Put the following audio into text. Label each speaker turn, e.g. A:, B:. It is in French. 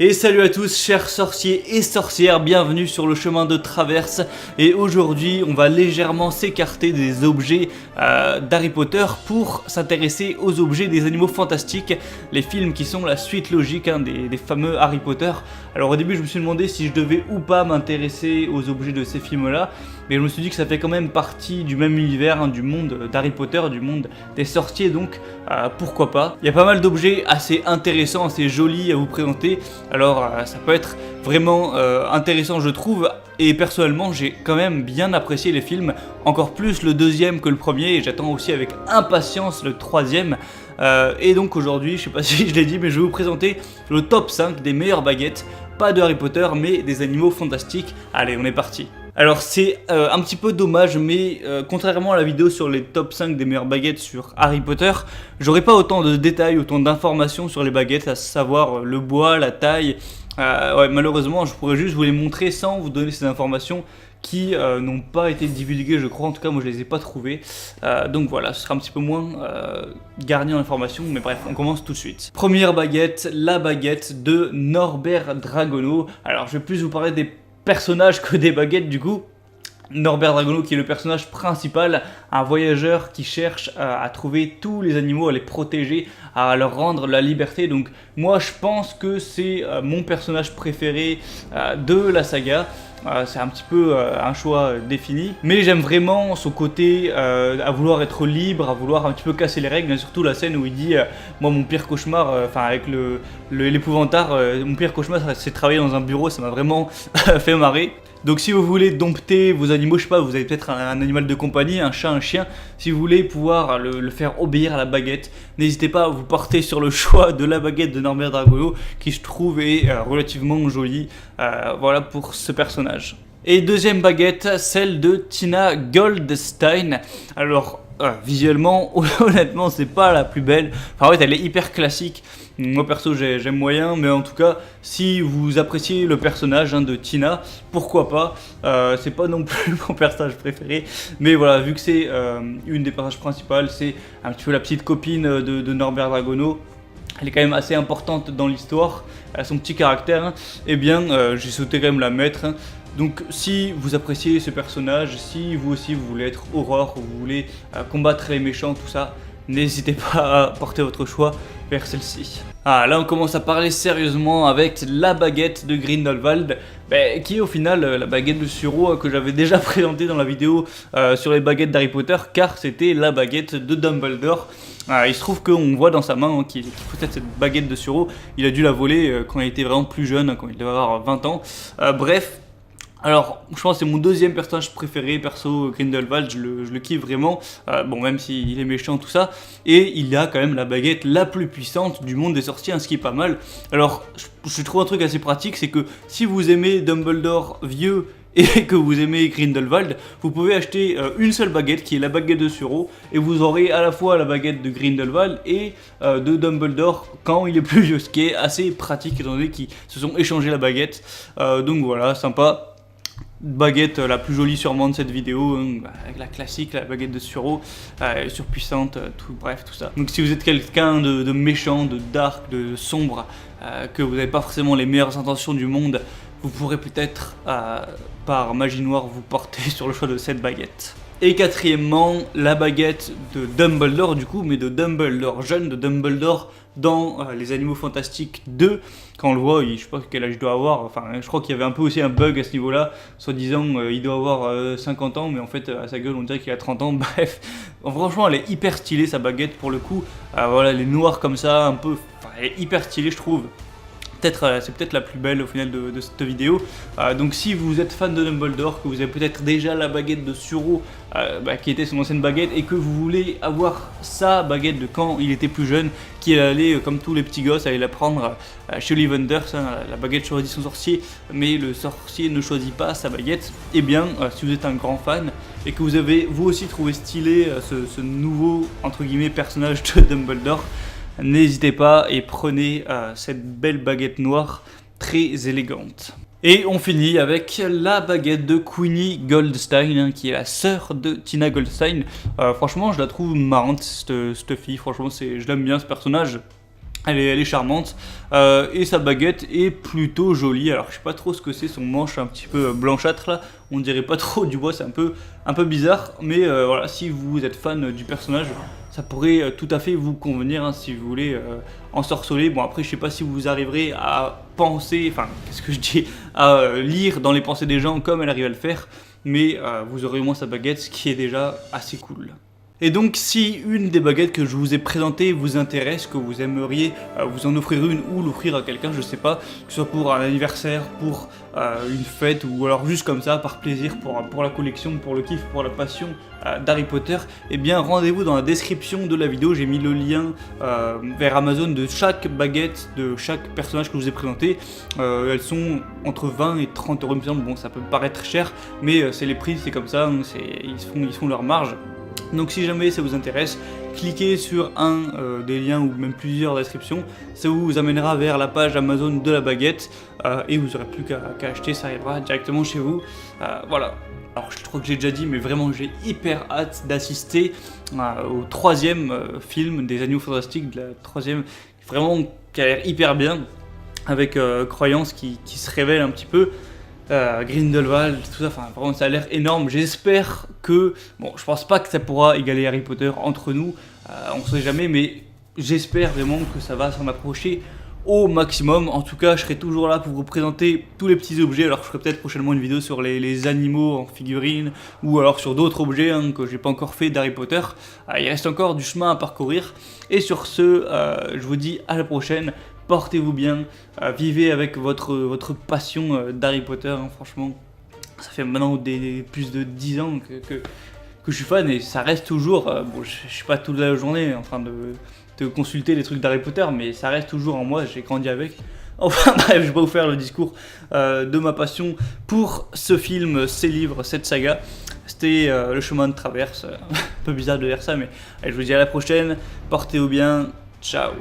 A: Et salut à tous chers sorciers et sorcières, bienvenue sur le chemin de traverse. Et aujourd'hui on va légèrement s'écarter des objets d'Harry Potter pour s'intéresser aux objets des animaux fantastiques, les films qui sont la suite logique des fameux Harry Potter. Alors au début je me suis demandé si je devais ou pas m'intéresser aux objets de ces films là, mais je me suis dit que ça fait quand même partie du même univers, du monde d'Harry Potter, du monde des sorciers, donc pourquoi pas. Il y a pas mal d'objets assez intéressants, assez jolis à vous présenter. Alors ça peut être vraiment intéressant je trouve, et personnellement j'ai quand même bien apprécié les films, encore plus le deuxième que le premier, et j'attends aussi avec impatience le troisième. Et donc aujourd'hui, je sais pas si je l'ai dit, mais je vais vous présenter le top 5 des meilleures baguettes, pas de Harry Potter mais des animaux fantastiques. Allez, on est parti. Alors c'est un petit peu dommage, mais contrairement à la vidéo sur les top 5 des meilleures baguettes sur Harry Potter, j'aurai pas autant de détails, autant d'informations sur les baguettes, à savoir le bois, la taille. Ouais, malheureusement je pourrais juste vous les montrer sans vous donner ces informations qui n'ont pas été divulguées, je crois, en tout cas moi je les ai pas trouvées. Donc voilà, ce sera un petit peu moins garni en informations, mais bref, on commence tout de suite. Première baguette, la baguette de Norbert Dragono. Alors je vais plus vous parler des personnages que des baguettes du coup. Norbert Dragono qui est le personnage principal, un voyageur qui cherche à trouver tous les animaux, à les protéger, à leur rendre la liberté. Donc moi je pense que c'est mon personnage préféré de la saga. C'est un petit peu un choix défini, mais j'aime vraiment son côté à vouloir être libre, à vouloir un petit peu casser les règles, et surtout la scène où il dit moi mon pire cauchemar, avec l'épouvantard, mon pire cauchemar c'est travailler dans un bureau, ça m'a vraiment fait marrer. Donc si vous voulez dompter vos animaux, je sais pas, vous avez peut-être un animal de compagnie, un chat, un chien, si vous voulez pouvoir le faire obéir à la baguette, n'hésitez pas à vous porter sur le choix de la baguette de Norbert Dragono, qui je trouve est relativement jolie, voilà pour ce personnage. Et deuxième baguette, celle de Tina Goldstein. Alors visuellement, honnêtement, c'est pas la plus belle. Enfin, en fait, elle est hyper classique. Moi perso, j'aime moyen, mais en tout cas, si vous appréciez le personnage de Tina, pourquoi pas. C'est pas non plus mon personnage préféré, mais voilà, vu que c'est une des personnages principales, c'est un petit peu la petite copine de Norbert Dragono. Elle est quand même assez importante dans l'histoire, elle a son petit caractère, et bien j'ai souhaité quand même la mettre. Donc si vous appréciez ce personnage, si vous aussi vous voulez être Aurore, vous voulez combattre les méchants, tout ça, n'hésitez pas à porter votre choix vers celle-ci. Ah, là on commence à parler sérieusement avec la baguette de Grindelwald, qui est au final la baguette de Suro que j'avais déjà présentée dans la vidéo sur les baguettes d'Harry Potter, car c'était la baguette de Dumbledore. Il se trouve qu'on voit dans sa main qu'il possède cette baguette de Suro. Il a dû la voler quand il était vraiment plus jeune, quand il devait avoir 20 ans. Bref. Alors, je pense que c'est mon deuxième personnage préféré, perso Grindelwald, je le kiffe vraiment, bon même s'il est méchant tout ça, et il a quand même la baguette la plus puissante du monde des sorciers, ce qui est pas mal. Alors, je trouve un truc assez pratique, c'est que si vous aimez Dumbledore vieux et que vous aimez Grindelwald, vous pouvez acheter une seule baguette qui est la baguette de Suro, et vous aurez à la fois la baguette de Grindelwald et de Dumbledore quand il est plus vieux, ce qui est assez pratique étant donné qu'ils se sont échangés la baguette, donc voilà, sympa. Baguette la plus jolie sûrement de cette vidéo, avec la classique, la baguette de Suro, surpuissante, bref tout ça. Donc si vous êtes quelqu'un de méchant, de dark, de sombre, que vous n'avez pas forcément les meilleures intentions du monde, vous pourrez peut-être par magie noire vous porter sur le choix de cette baguette. Et quatrièmement, la baguette de Dumbledore du coup, mais de Dumbledore jeune, de Dumbledore dans les Animaux Fantastiques 2, quand on le voit, je sais pas quel âge il doit avoir, enfin je crois qu'il y avait un peu aussi un bug à ce niveau-là, soi-disant il doit avoir 50 ans, mais en fait à sa gueule on dirait qu'il a 30 ans, bref, franchement elle est hyper stylée sa baguette pour le coup, voilà, elle est noire comme ça, un peu, elle est hyper stylée je trouve. C'est peut-être la plus belle au final de cette vidéo. Donc si vous êtes fan de Dumbledore, que vous avez peut-être déjà la baguette de Suro, qui était son ancienne baguette, et que vous voulez avoir sa baguette de quand il était plus jeune, qui allait, comme tous les petits gosses, aller la prendre chez Ollivanders, la baguette choisit son sorcier, mais le sorcier ne choisit pas sa baguette, et bien si vous êtes un grand fan, et que vous avez vous aussi trouvé stylé ce nouveau, entre guillemets, personnage de Dumbledore, n'hésitez pas et prenez cette belle baguette noire très élégante. Et on finit avec la baguette de Queenie Goldstein, qui est la sœur de Tina Goldstein. Franchement, je la trouve marrante, cette fille. Franchement, je l'aime bien, ce personnage. Elle est charmante et sa baguette est plutôt jolie. Alors je sais pas trop ce que c'est, son manche un petit peu blanchâtre là, on dirait pas trop du bois, c'est un peu bizarre, mais voilà, si vous êtes fan du personnage, ça pourrait tout à fait vous convenir hein, si vous voulez ensorceler. Bon après je sais pas si vous arriverez à penser, enfin qu'est-ce que je dis, à lire dans les pensées des gens comme elle arrive à le faire, mais vous aurez au moins sa baguette, ce qui est déjà assez cool. Et donc si une des baguettes que je vous ai présentées vous intéresse, que vous aimeriez vous en offrir une ou l'offrir à quelqu'un, je sais pas, que ce soit pour un anniversaire, pour une fête ou alors juste comme ça par plaisir, pour la collection, pour le kiff, pour la passion d'Harry Potter, eh bien rendez-vous dans la description de la vidéo, j'ai mis le lien vers Amazon de chaque baguette, de chaque personnage que je vous ai présenté. Elles sont entre 20 et 30 euros il me semble, bon ça peut paraître cher, mais c'est les prix, c'est comme ça, ils font leur marge. Donc si jamais ça vous intéresse, cliquez sur un des liens ou même plusieurs descriptions, ça vous amènera vers la page Amazon de la baguette et vous n'aurez plus qu'à acheter, ça arrivera directement chez vous. Voilà. Alors je crois que j'ai déjà dit, mais vraiment j'ai hyper hâte d'assister au troisième film des Animaux Fantastiques, de la troisième, vraiment qui a l'air hyper bien, avec Croyance qui se révèle un petit peu. Grindelwald, tout ça, enfin vraiment ça a l'air énorme. J'espère que, bon je pense pas que ça pourra égaler Harry Potter entre nous, on sait jamais, mais j'espère vraiment que ça va s'en approcher au maximum. En tout cas je serai toujours là pour vous présenter tous les petits objets. Alors je ferai peut-être prochainement une vidéo sur les animaux en figurines ou alors sur d'autres objets hein, que j'ai pas encore fait d'Harry Potter. Il reste encore du chemin à parcourir et sur ce je vous dis à la prochaine. Portez-vous bien, vivez avec votre passion d'Harry Potter, hein, franchement, ça fait maintenant plus de 10 ans que je suis fan et ça reste toujours, bon je suis pas toute la journée en train de consulter les trucs d'Harry Potter, mais ça reste toujours en moi, j'ai grandi avec. Enfin bref, je vais pas vous faire le discours de ma passion pour ce film, ces livres, cette saga. C'était le chemin de traverse, un peu bizarre de dire ça, mais allez, je vous dis à la prochaine, portez-vous bien, ciao.